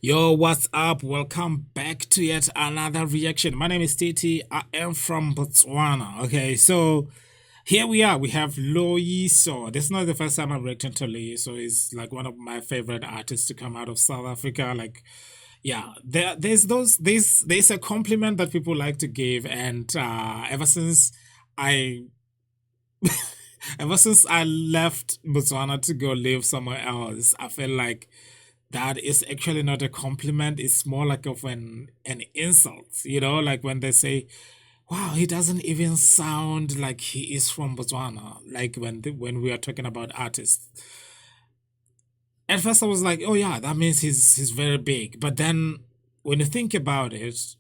Yo, what's up? Welcome back to yet another reaction. My name is Titi. I am from Botswana. Okay, so here we are. We have Loyiso. This is not the first time I'm reacting to Loyiso. He's like one of my favorite artists to come out of South Africa. Like, yeah, there's a compliment that people like to give, and I ever since I left Botswana to go live somewhere else, I feel like that is actually not a compliment. It's more like of an insult, like when they say, "Wow, he doesn't even sound like he is from Botswana." Like when we are talking about artists. At first, I was like, "Oh yeah, that means he's very big." But then, when you think about it,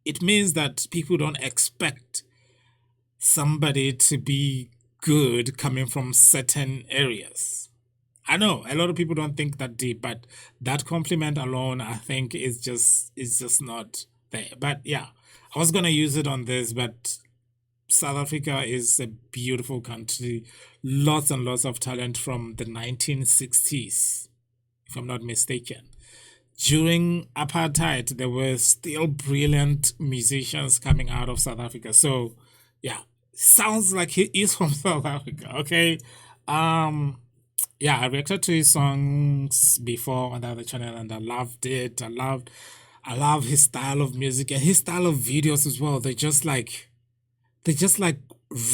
it means that people don't expect somebody to be good coming from certain areas. I know a lot of people don't think that deep, but that compliment alone, I think, is just not there. But yeah, I was gonna use it on this, but South Africa is a beautiful country, lots and lots of talent from the 1960s, if I'm not mistaken. During apartheid, there were still brilliant musicians coming out of South Africa. So yeah, sounds like he is from South Africa. Okay. Um yeah, I reacted to his songs before on the other channel and I loved it. I love his style of music and his style of videos as well. They're just like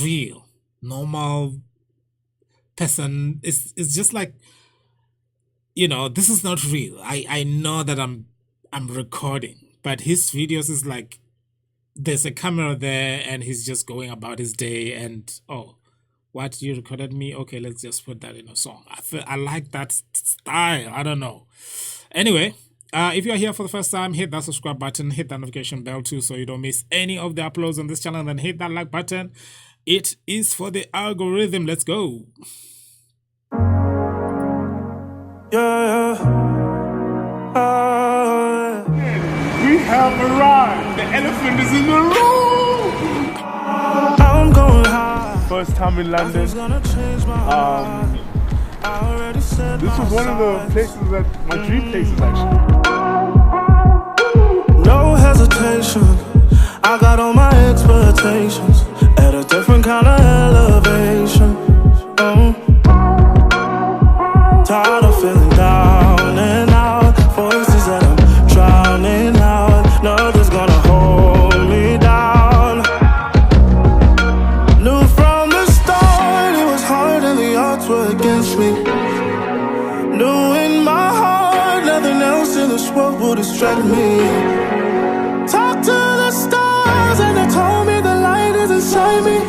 real, normal person. It's just like, this is not real. I know that I'm recording, but his videos is like there's a camera there and he's just going about his day and oh, what, you recorded me? Okay, let's just put that in a song. I like that style. I don't know. Anyway, if you are here for the first time, hit that subscribe button, hit that notification bell too, so you don't miss any of the uploads on this channel. And then hit that like button. It is for the algorithm. Let's go. Yeah. We have arrived. The elephant is in the room. I'm going high. First time in London. This was one of the places that my dream places actually. No hesitation. I got all my expectations at a different kind of elevation. Tired of feeling down and out. Voices that I'm drowning out. Nothing's gonna hold me down. Knew from the start it was hard and the odds were against me. Knew in my heart nothing else in this world would distract me. Talk to the stars and they told me the light is inside me.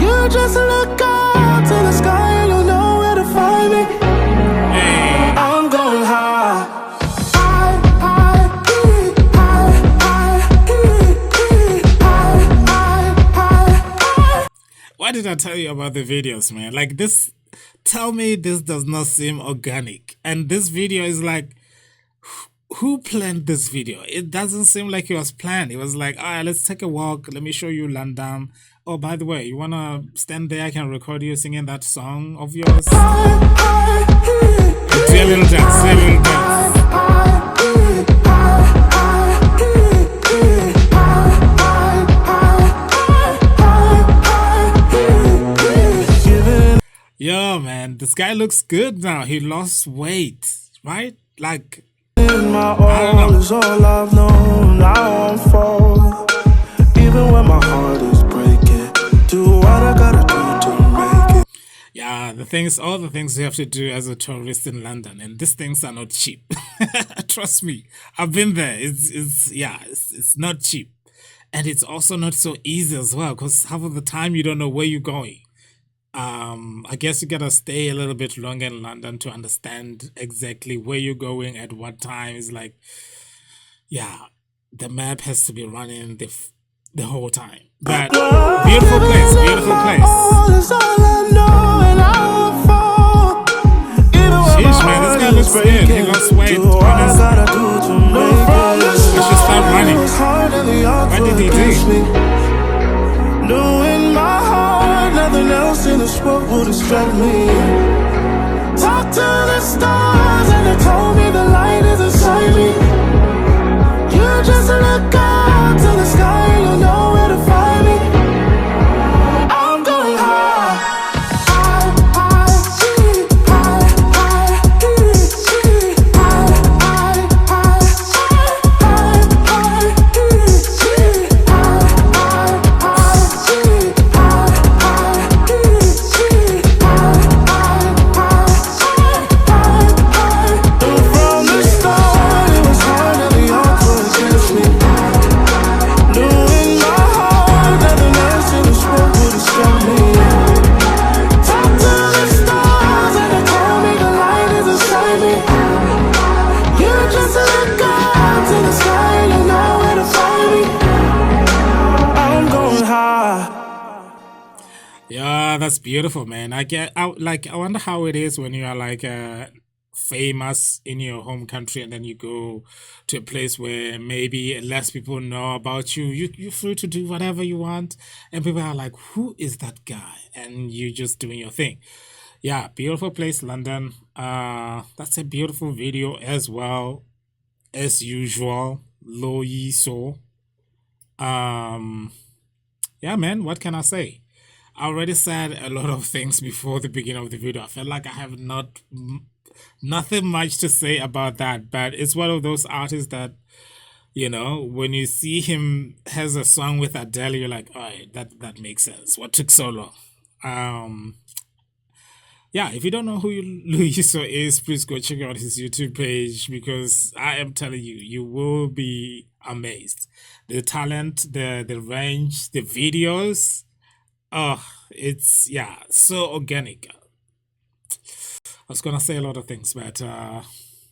You just look up to the sky and you'll know where to find me. I'm going high. Why did I tell you about the videos, man? Like this, tell me this does not seem organic. And this video is like, who planned this video? It doesn't seem like it was planned. It was like, all right, let's take a walk. Let me show you London. Oh, by the way, you wanna stand there? I can record you singing that song of yours. Do a little dance, do a little dance. Yo, man, this guy looks good now. He lost weight, right? Like, My all is all I've known. Now I'm fall. Even when my heart is breaking, do what I gotta do to make it. yeah, all the things you have to do as a tourist in London, and these things are not cheap. Trust me, I've been there. It's not cheap, and it's also not so easy as well. Because half of the time you don't know where you're going. I guess you gotta stay a little bit longer in London to understand exactly where you're going at what time. It's like, yeah, the map has to be running the whole time. But beautiful place, beautiful place. Sheesh, man, this guy looks good. He lost weight, honestly. He should start running. What did he do? Knowing my heart, nothing else in this world will distract me. Talk to the stars and they told me the light is a Just look up to the sky, you know where to find me. I'm going high. Yeah, that's beautiful, man. I wonder how it is when you are like famous in your home country and then you go to a place where maybe less people know about you. You're free to do whatever you want, and people are like, "Who is that guy?" And you just doing your thing. Yeah, beautiful place, London. That's a beautiful video as well as usual. Loyiso. Um, yeah, man. What can I say? I already said a lot of things before the beginning of the video. I felt like I have nothing much to say about that, but it's one of those artists that, when you see him has a song with Adele, you're like, all right, that makes sense. What took so long? Um, yeah, if you don't know who Luiso is, please go check out his YouTube page because I am telling you, you will be amazed. The talent, the range, the videos. Oh, it's so organic. I was gonna say a lot of things, but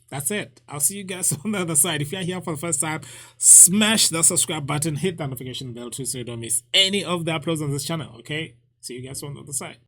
that's it. I'll see you guys on the other side. If you're here for the first time, smash the subscribe button, hit the notification bell too so you don't miss any of the uploads on this channel. Okay? See you guys on the other side.